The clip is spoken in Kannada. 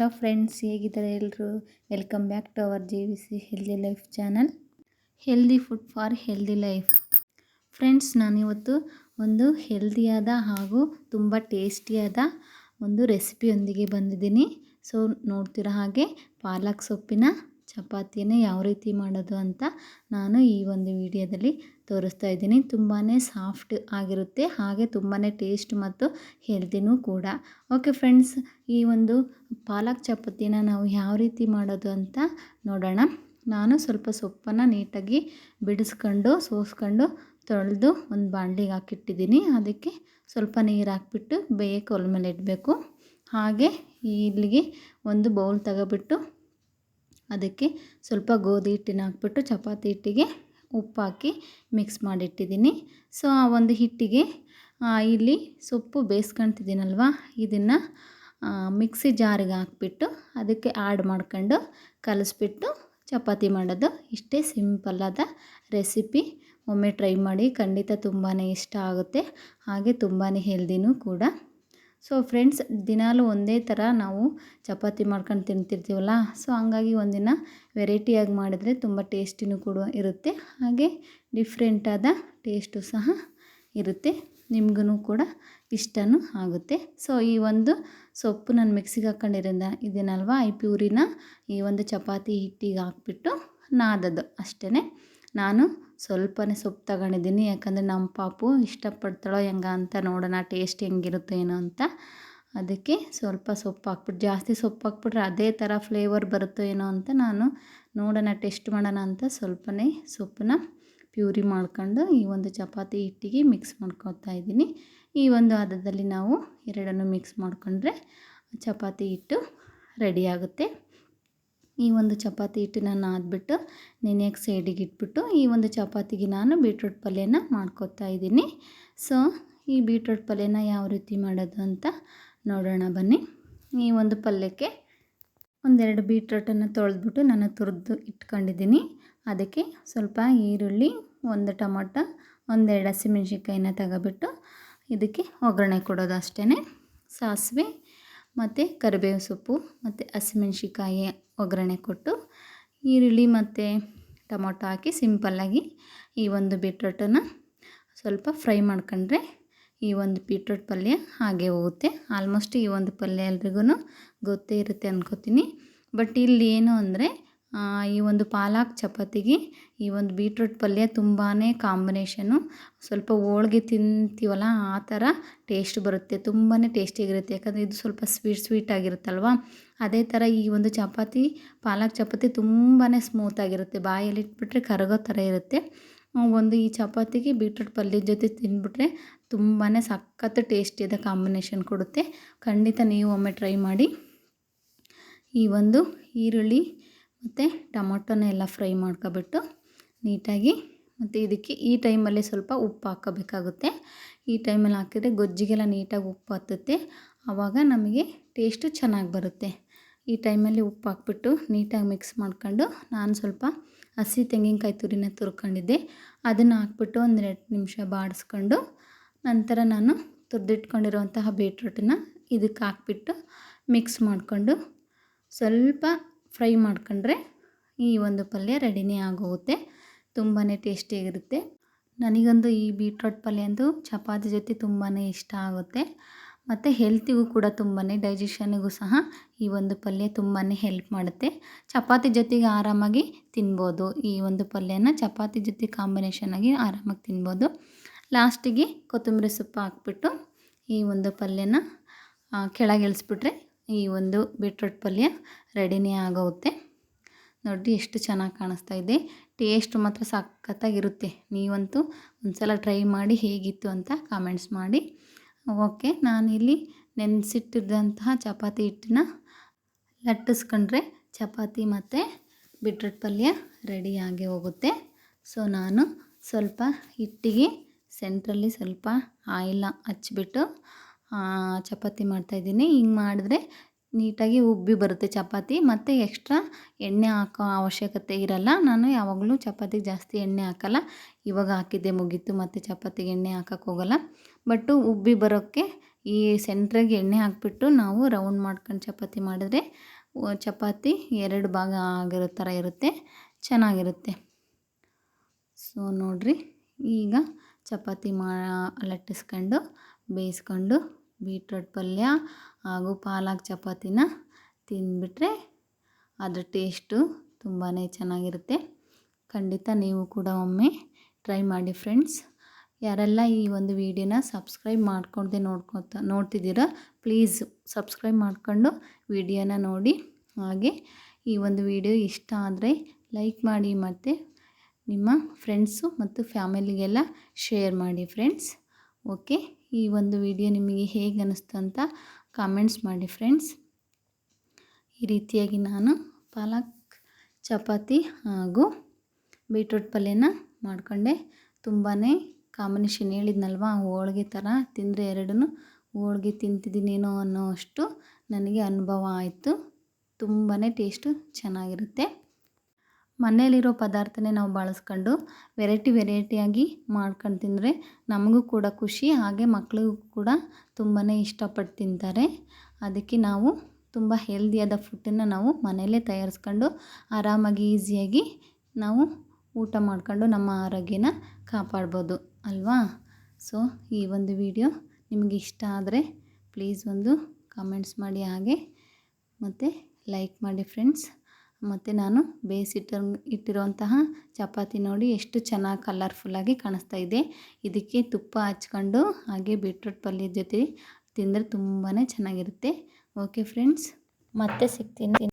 ಹಲೋ ಫ್ರೆಂಡ್ಸ್, ಹೇಗಿದ್ದಾರೆ ಎಲ್ಲರೂ? Welcome back to our JVC healthy life channel. Healthy food for healthy life. Friends, ನಾನಿವತ್ತು ಒಂದು ಹೆಲ್ದಿಯಾದ ಹಾಗೂ ತುಂಬ ಟೇಸ್ಟಿಯಾದ ಒಂದು ರೆಸಿಪಿಯೊಂದಿಗೆ ಬಂದಿದ್ದೀನಿ. ಸೊ ನೋಡ್ತಿರೋ ಹಾಗೆ ಪಾಲಕ್ ಸೊಪ್ಪಿನ ಚಪಾತಿಯನ್ನು ಯಾವ ರೀತಿ ಮಾಡೋದು ಅಂತ ನಾನು ಈ ಒಂದು ವಿಡಿಯೋದಲ್ಲಿ ತೋರಿಸ್ತಾ ಇದ್ದೀನಿ. ತುಂಬಾ ಸಾಫ್ಟ್ ಆಗಿರುತ್ತೆ, ಹಾಗೆ ತುಂಬಾ ಟೇಸ್ಟ್ ಮತ್ತು ಹೆಲ್ದಿನೂ ಕೂಡ. ಓಕೆ ಫ್ರೆಂಡ್ಸ್, ಈ ಒಂದು ಪಾಲಕ್ ಚಪಾತಿನ ನಾವು ಯಾವ ರೀತಿ ಮಾಡೋದು ಅಂತ ನೋಡೋಣ. ನಾನು ಸ್ವಲ್ಪ ಸೊಪ್ಪನ್ನು ನೀಟಾಗಿ ಬಿಡಿಸ್ಕೊಂಡು ಸೋಸ್ಕೊಂಡು ತೊಳೆದು ಒಂದು ಬಾಣಲಿಗೆ ಹಾಕಿಟ್ಟಿದ್ದೀನಿ. ಅದಕ್ಕೆ ಸ್ವಲ್ಪ ನೀರು ಹಾಕ್ಬಿಟ್ಟು ಬೇಯಕ್ಕೆ ಒಲೆ ಮೇಲೆ ಇಡಬೇಕು. ಹಾಗೆ ಇಲ್ಲಿಗೆ ಒಂದು ಬೌಲ್ ತಗೊಬಿಟ್ಟು ಅದಕ್ಕೆ ಸ್ವಲ್ಪ ಗೋಧಿ ಹಿಟ್ಟನ್ನ ಹಾಕ್ಬಿಟ್ಟು ಚಪಾತಿ ಹಿಟ್ಟಿಗೆ ಉಪ್ಪು ಹಾಕಿ ಮಿಕ್ಸ್ ಮಾಡಿಟ್ಟಿದ್ದೀನಿ. ಸೊ ಆ ಒಂದು ಹಿಟ್ಟಿಗೆ ಇಲ್ಲಿ ಸೊಪ್ಪು ಬೇಯಿಸ್ಕೊಳ್ತಿದ್ದೀನಲ್ವ, ಇದನ್ನು ಮಿಕ್ಸಿ ಜಾರಿಗೆ ಹಾಕ್ಬಿಟ್ಟು ಅದಕ್ಕೆ ಆ್ಯಡ್ ಮಾಡ್ಕೊಂಡು ಕಲಿಸ್ಬಿಟ್ಟು ಚಪಾತಿ ಮಾಡೋದು. ಇಷ್ಟೇ ಸಿಂಪಲ್ಲಾದ ರೆಸಿಪಿ. ಒಮ್ಮೆ ಟ್ರೈ ಮಾಡಿ, ಖಂಡಿತ ತುಂಬಾ ಇಷ್ಟ ಆಗುತ್ತೆ, ಹಾಗೆ ತುಂಬಾ ಹೆಲ್ದಿನೂ ಕೂಡ. ಸೊ ಫ್ರೆಂಡ್ಸ್, ದಿನಾಲೂ ಒಂದೇ ಥರ ನಾವು ಚಪಾತಿ ಮಾಡ್ಕೊಂಡು ತಿಂತಿರ್ತೀವಲ್ಲ, ಸೊ ಹಂಗಾಗಿ ಒಂದಿನ ವೆರೈಟಿಯಾಗಿ ಮಾಡಿದರೆ ತುಂಬ ಟೇಸ್ಟಿನೂ ಕೂಡ ಇರುತ್ತೆ, ಹಾಗೆ ಡಿಫ್ರೆಂಟಾದ ಟೇಸ್ಟು ಸಹ ಇರುತ್ತೆ, ನಿಮಗೂ ಕೂಡ ಇಷ್ಟನೂ ಆಗುತ್ತೆ. ಸೊ ಈ ಒಂದು ಸೊಪ್ಪು ನಾನು ಮಿಕ್ಸಿಗೆ ಇದೀನಲ್ವ, ಈ ಪ್ಯೂರಿನ ಈ ಒಂದು ಚಪಾತಿ ಹಿಟ್ಟಿಗೆ ಹಾಕ್ಬಿಟ್ಟು ನಾದೋದು ಅಷ್ಟೇ. ನಾನು ಸ್ವಲ್ಪನೇ ಸೊಪ್ಪು ತಗೊಂಡಿದ್ದೀನಿ, ಯಾಕಂದರೆ ನಮ್ಮ ಪಾಪು ಇಷ್ಟಪಡ್ತಾಳೋ ಹೆಂಗ ಅಂತ ನೋಡೋಣ, ಟೇಸ್ಟ್ ಹೆಂಗಿರುತ್ತೋ ಏನೋ ಅಂತ. ಅದಕ್ಕೆ ಸ್ವಲ್ಪ ಸೊಪ್ಪು ಹಾಕ್ಬಿಟ್ಟು, ಜಾಸ್ತಿ ಸೊಪ್ಪು ಹಾಕ್ಬಿಟ್ರೆ ಅದೇ ಥರ ಫ್ಲೇವರ್ ಬರುತ್ತೋ ಏನೋ ಅಂತ ನಾನು ನೋಡೋಣ, ಟೆಸ್ಟ್ ಮಾಡೋಣ ಅಂತ ಸ್ವಲ್ಪನೇ ಸೊಪ್ಪನ್ನ ಪ್ಯೂರಿ ಮಾಡ್ಕೊಂಡು ಈ ಒಂದು ಚಪಾತಿ ಹಿಟ್ಟಿಗೆ ಮಿಕ್ಸ್ ಮಾಡ್ಕೊತಾ ಇದ್ದೀನಿ. ಈ ಒಂದು ಹದದಲ್ಲಿ ನಾವು ಎರಡನ್ನೂ ಮಿಕ್ಸ್ ಮಾಡಿಕೊಂಡ್ರೆ ಚಪಾತಿ ಹಿಟ್ಟು ರೆಡಿಯಾಗುತ್ತೆ. ಈ ಒಂದು ಚಪಾತಿ ಹಿಟ್ಟನ್ನ ನಾದ್ಬಿಟ್ಟು ನೆನೆಯಕ್ಕೆ ಸೈಡಿಗೆ ಇಟ್ಬಿಟ್ಟು ಈ ಒಂದು ಚಪಾತಿಗೆ ನಾನು ಬೀಟ್ರೂಟ್ ಪಲ್ಯನ ಮಾಡ್ಕೊತಾ ಇದ್ದೀನಿ. ಸೊ ಈ ಬೀಟ್ರೂಟ್ ಪಲ್ಯನ ಯಾವ ರೀತಿ ಮಾಡೋದು ಅಂತ ನೋಡೋಣ ಬನ್ನಿ. ಈ ಒಂದು ಪಲ್ಯಕ್ಕೆ ಒಂದೆರಡು ಬೀಟ್ರೂಟನ್ನು ತೊಳೆದ್ಬಿಟ್ಟು ನಾನು ತುರಿದು ಇಟ್ಕೊಂಡಿದ್ದೀನಿ. ಅದಕ್ಕೆ ಸ್ವಲ್ಪ ಈರುಳ್ಳಿ, ಒಂದು ಟೊಮೊಟೊ, ಒಂದೆರಡು ಹಸಿಮೆಣ್ಸಿನ್ಕಾಯಿನ ತಗೊಬಿಟ್ಟು ಇದಕ್ಕೆ ಒಗ್ಗರಣೆ ಕೊಡೋದು ಅಷ್ಟೇ. ಸಾಸಿವೆ ಮತ್ತು ಕರಿಬೇವು ಸೊಪ್ಪು ಮತ್ತು ಹಸಿಮೆಣ್ಸಿನ್ಕಾಯಿ ಒಗ್ಗರಣೆ ಕೊಟ್ಟು, ಈರುಳ್ಳಿ ಮತ್ತು ಟೊಮೊಟೊ ಹಾಕಿ ಸಿಂಪಲ್ಲಾಗಿ ಈ ಒಂದು ಬೀಟ್ರೂಟನ್ನು ಸ್ವಲ್ಪ ಫ್ರೈ ಮಾಡ್ಕೊಂಡ್ರೆ ಈ ಒಂದು ಬೀಟ್ರೂಟ್ ಪಲ್ಯ ಹಾಗೆ ಹೋಗುತ್ತೆ. ಆಲ್ಮೋಸ್ಟ್ ಈ ಒಂದು ಪಲ್ಯ ಎಲ್ರಿಗೂ ಗೊತ್ತೇ ಇರುತ್ತೆ ಅಂದ್ಕೋತೀನಿ. ಬಟ್ ಇಲ್ಲಿ ಏನು ಅಂದರೆ ಈ ಒಂದು ಪಾಲಕ್ ಚಪಾತಿಗೆ ಈ ಒಂದು ಬೀಟ್ರೂಟ್ ಪಲ್ಯ ತುಂಬಾ ಕಾಂಬಿನೇಷನು. ಸ್ವಲ್ಪ ಹೋಳ್ಗೆ ತಿಂತೀವಲ್ಲ ಆ ಥರ ಟೇಸ್ಟ್ ಬರುತ್ತೆ, ತುಂಬಾ ಟೇಸ್ಟಿಯಾಗಿರುತ್ತೆ. ಯಾಕಂದರೆ ಇದು ಸ್ವಲ್ಪ ಸ್ವೀಟ್ ಆಗಿರುತ್ತಲ್ವ, ಅದೇ ಥರ ಈ ಒಂದು ಚಪಾತಿ, ಪಾಲಕ್ ಚಪಾತಿ ತುಂಬಾ ಸ್ಮೂತಾಗಿರುತ್ತೆ, ಬಾಯಲ್ಲಿ ಇಟ್ಬಿಟ್ರೆ ಕರಗೋ ಥರ ಇರುತ್ತೆ. ಒಂದು ಈ ಚಪಾತಿಗೆ ಬೀಟ್ರೂಟ್ ಪಲ್ಯದ ಜೊತೆ ತಿಂದ್ಬಿಟ್ರೆ ತುಂಬಾ ಸಖತ್ತು ಟೇಸ್ಟಿಯಾದ ಕಾಂಬಿನೇಷನ್ ಕೊಡುತ್ತೆ. ಖಂಡಿತ ನೀವು ಒಮ್ಮೆ ಟ್ರೈ ಮಾಡಿ. ಈ ಒಂದು ಈರುಳ್ಳಿ ಮತ್ತು ಟೊಮೊಟೊನ ಎಲ್ಲ ಫ್ರೈ ಮಾಡ್ಕೊಬಿಟ್ಟು ನೀಟಾಗಿ, ಮತ್ತು ಇದಕ್ಕೆ ಈ ಟೈಮಲ್ಲಿ ಸ್ವಲ್ಪ ಉಪ್ಪು ಹಾಕ್ಕೋಬೇಕಾಗುತ್ತೆ. ಈ ಟೈಮಲ್ಲಿ ಹಾಕಿದರೆ ಗೊಜ್ಜಿಗೆಲ್ಲ ನೀಟಾಗಿ ಉಪ್ಪು ಹತ್ತುತ್ತೆ, ಆವಾಗ ನಮಗೆ ಟೇಸ್ಟು ಚೆನ್ನಾಗಿ ಬರುತ್ತೆ. ಈ ಟೈಮಲ್ಲಿ ಉಪ್ಪು ಹಾಕ್ಬಿಟ್ಟು ನೀಟಾಗಿ ಮಿಕ್ಸ್ ಮಾಡ್ಕೊಂಡು, ನಾನು ಸ್ವಲ್ಪ ಹಸಿ ತೆಂಗಿನಕಾಯಿ ತುರಿನ ತುರ್ಕೊಂಡಿದ್ದೆ, ಅದನ್ನು ಹಾಕ್ಬಿಟ್ಟು ಒಂದು 2 ನಿಮಿಷ ಬಾಡಿಸ್ಕೊಂಡು, ನಂತರ ನಾನು ತುರಿದಿಟ್ಕೊಂಡಿರುವಂತಹ ಬೀಟ್ರೂಟನ್ನ ಇದಕ್ಕೆ ಹಾಕ್ಬಿಟ್ಟು ಮಿಕ್ಸ್ ಮಾಡಿಕೊಂಡು ಸ್ವಲ್ಪ ಫ್ರೈ ಮಾಡ್ಕೊಂಡ್ರೆ ಈ ಒಂದು ಪಲ್ಯ ರೆಡಿನೇ ಆಗೋಗುತ್ತೆ. ತುಂಬಾ ಟೇಸ್ಟಿಯಾಗಿರುತ್ತೆ. ನನಗಂತೂ ಈ ಬೀಟ್ರೂಟ್ ಪಲ್ಯ ಅಂತೂ ಚಪಾತಿ ಜೊತೆ ತುಂಬಾ ಇಷ್ಟ ಆಗುತ್ತೆ, ಮತ್ತು ಹೆಲ್ತಿಗೂ ಕೂಡ ತುಂಬಾ, ಡೈಜೆಷನ್ನಿಗೂ ಸಹ ಈ ಒಂದು ಪಲ್ಯ ತುಂಬಾ ಹೆಲ್ಪ್ ಮಾಡುತ್ತೆ. ಚಪಾತಿ ಜೊತೆಗೆ ಆರಾಮಾಗಿ ತಿನ್ಬೋದು. ಈ ಒಂದು ಪಲ್ಯನ ಚಪಾತಿ ಜೊತೆ ಕಾಂಬಿನೇಷನಾಗಿ ಆರಾಮಾಗಿ ತಿನ್ಬೋದು. ಲಾಸ್ಟಿಗೆ ಕೊತ್ತಂಬರಿ ಸೊಪ್ಪು ಹಾಕ್ಬಿಟ್ಟು ಈ ಒಂದು ಪಲ್ಯನ ಕೆಳಗೆ ಇಳಿಸ್ಬಿಟ್ರೆ ಈ ಒಂದು ಬೀಟ್ರೂಟ್ ಪಲ್ಯ ರೆಡಿನೇ ಆಗೋಗುತ್ತೆ. ನೋಡಿ ಎಷ್ಟು ಚೆನ್ನಾಗಿ ಕಾಣಿಸ್ತಾ ಇದೆ. ಟೇಸ್ಟ್ ಮಾತ್ರ ಸಖತ್ತಾಗಿರುತ್ತೆ. ನೀವಂತೂ ಒಂದ್ಸಲ ಟ್ರೈ ಮಾಡಿ ಹೇಗಿತ್ತು ಅಂತ ಕಾಮೆಂಟ್ಸ್ ಮಾಡಿ. ಓಕೆ, ನಾನಿಲ್ಲಿ ನೆನೆಸಿಟ್ಟಿದ್ದಂತಹ ಚಪಾತಿ ಹಿಟ್ಟನ್ನ ಲಟ್ಟಿಸ್ಕೊಂಡ್ರೆ ಚಪಾತಿ ಮತ್ತು ಬೀಟ್ರೂಟ್ ಪಲ್ಯ ರೆಡಿಯಾಗಿ ಹೋಗುತ್ತೆ. ಸೊ ನಾನು ಸ್ವಲ್ಪ ಹಿಟ್ಟಿಗೆ ಸೆಂಟ್ರಲ್ಲಿ ಸ್ವಲ್ಪ ಆಯಿಲ್ನ ಹಚ್ಬಿಟ್ಟು ಚಪಾತಿ ಮಾಡ್ತಾಯಿದ್ದೀನಿ. ಹಿಂಗೆ ಮಾಡಿದ್ರೆ ನೀಟಾಗಿ ಉಬ್ಬಿ ಬರುತ್ತೆ ಚಪಾತಿ, ಮತ್ತು ಎಕ್ಸ್ಟ್ರಾ ಎಣ್ಣೆ ಹಾಕೋ ಅವಶ್ಯಕತೆ ಇರಲ್ಲ. ನಾನು ಯಾವಾಗಲೂ ಚಪಾತಿಗೆ ಜಾಸ್ತಿ ಎಣ್ಣೆ ಹಾಕಲ್ಲ, ಇವಾಗ ಹಾಕಿದ್ದೆ ಮುಗೀತು, ಮತ್ತು ಚಪಾತಿಗೆ ಎಣ್ಣೆ ಹಾಕೋಕ್ಕೆ ಹೋಗಲ್ಲ. ಬಟ್ಟು ಉಬ್ಬಿ ಬರೋಕ್ಕೆ ಈ ಸೆಂಟ್ರಿಗೆ ಎಣ್ಣೆ ಹಾಕ್ಬಿಟ್ಟು ನಾವು ರೌಂಡ್ ಮಾಡ್ಕೊಂಡು ಚಪಾತಿ ಮಾಡಿದ್ರೆ ಚಪಾತಿ 2 ಭಾಗ ಆಗಿರೋ ಥರ ಇರುತ್ತೆ, ಚೆನ್ನಾಗಿರುತ್ತೆ. ಸೊ ನೋಡಿರಿ, ಈಗ ಚಪಾತಿ ಲಟ್ಟಿಸ್ಕೊಂಡು ಬೇಯಿಸ್ಕೊಂಡು ಬೀಟ್ರೋಟ್ ಪಲ್ಯ ಹಾಗೂ ಪಾಲಕ್ ಚಪಾತಿನ ತಿಂದುಬಿಟ್ರೆ ಅದ್ರ ಟೇಸ್ಟು ತುಂಬಾ ಚೆನ್ನಾಗಿರುತ್ತೆ. ಖಂಡಿತ ನೀವು ಕೂಡ ಒಮ್ಮೆ ಟ್ರೈ ಮಾಡಿ ಫ್ರೆಂಡ್ಸ್. ಯಾರೆಲ್ಲ ಈ ಒಂದು ವಿಡಿಯೋನ ಸಬ್ಸ್ಕ್ರೈಬ್ ಮಾಡ್ಕೊಳ್ದೆ ನೋಡ್ತಿದ್ದೀರಾ, ಪ್ಲೀಸ್ ಸಬ್ಸ್ಕ್ರೈಬ್ ಮಾಡ್ಕೊಂಡು ವಿಡಿಯೋನ ನೋಡಿ. ಹಾಗೆ ಈ ಒಂದು ವಿಡಿಯೋ ಇಷ್ಟ ಆದರೆ ಲೈಕ್ ಮಾಡಿ ಮತ್ತು ನಿಮ್ಮ ಫ್ರೆಂಡ್ಸು ಮತ್ತು ಫ್ಯಾಮಿಲಿಗೆಲ್ಲ ಶೇರ್ ಮಾಡಿ ಫ್ರೆಂಡ್ಸ್. ಓಕೆ, ಈ ಒಂದು ವಿಡಿಯೋ ನಿಮಗೆ ಹೇಗೆ ಅನ್ನಿಸ್ತು ಅಂತ ಕಾಮೆಂಟ್ಸ್ ಮಾಡಿ ಫ್ರೆಂಡ್ಸ್. ಈ ರೀತಿಯಾಗಿ ನಾನು ಪಾಲಕ್ ಚಪಾತಿ ಹಾಗೂ ಬೀಟ್ರೋಟ್ ಪಲ್ಯನ ಮಾಡ್ಕೊಂಡೆ. ತುಂಬಾ ಕಾಂಬಿನೇಷನ್ ಹೇಳಿದ್ನಲ್ವ, ಹೋಳಿಗೆ ಥರ ತಿಂದರೆ ಎರಡೂ ಹೋಳಿಗೆ ತಿಂತಿದ್ದೀನೇನೋ ಅನ್ನೋ ಅಷ್ಟು ನನಗೆ ಅನುಭವ ಆಯಿತು. ತುಂಬಾ ಟೇಸ್ಟು ಚೆನ್ನಾಗಿರುತ್ತೆ. ಮನೆಯಲ್ಲಿರೋ ಪದಾರ್ಥನೇ ನಾವು ಬಳಸ್ಕೊಂಡು ವೆರೈಟಿಯಾಗಿ ಮಾಡ್ಕೊಂಡು ತಿಂದರೆ ನಮಗೂ ಕೂಡ ಖುಷಿ, ಹಾಗೆ ಮಕ್ಕಳಿಗೂ ಕೂಡ ತುಂಬಾ ಇಷ್ಟಪಟ್ಟು ತಿಂತಾರೆ. ಅದಕ್ಕೆ ನಾವು ತುಂಬ ಹೆಲ್ದಿಯಾದ ಫುಡ್ಡನ್ನು ನಾವು ಮನೆಯಲ್ಲೇ ತಯಾರಿಸ್ಕೊಂಡು ಆರಾಮಾಗಿ ಈಸಿಯಾಗಿ ನಾವು ಊಟ ಮಾಡ್ಕೊಂಡು ನಮ್ಮ ಆರೋಗ್ಯನ ಕಾಪಾಡ್ಬೋದು ಅಲ್ವಾ. ಸೊ ಈ ಒಂದು ವಿಡಿಯೋ ನಿಮಗೆ ಇಷ್ಟ ಆದರೆ ಪ್ಲೀಸ್ ಒಂದು ಕಾಮೆಂಟ್ಸ್ ಮಾಡಿ, ಹಾಗೆ ಮತ್ತು ಲೈಕ್ ಮಾಡಿ ಫ್ರೆಂಡ್ಸ್. ಮತ್ತು ನಾನು ಇಟ್ಟಿರುವಂತಹ ಚಪಾತಿ ನೋಡಿ ಎಷ್ಟು ಚೆನ್ನಾಗಿ ಕಲರ್ಫುಲ್ಲಾಗಿ ಕಾಣಿಸ್ತಾ ಇದೆ. ಇದಕ್ಕೆ ತುಪ್ಪ ಹಚ್ಕೊಂಡು ಹಾಗೆ ಬೀಟ್ರೋಟ್ ಪಲ್ಯದ ಜೊತೆ ತಿಂದರೆ ತುಂಬಾ ಚೆನ್ನಾಗಿರುತ್ತೆ. ಓಕೆ ಫ್ರೆಂಡ್ಸ್, ಮತ್ತೆ ಸಿಗ್ತೀನಿ.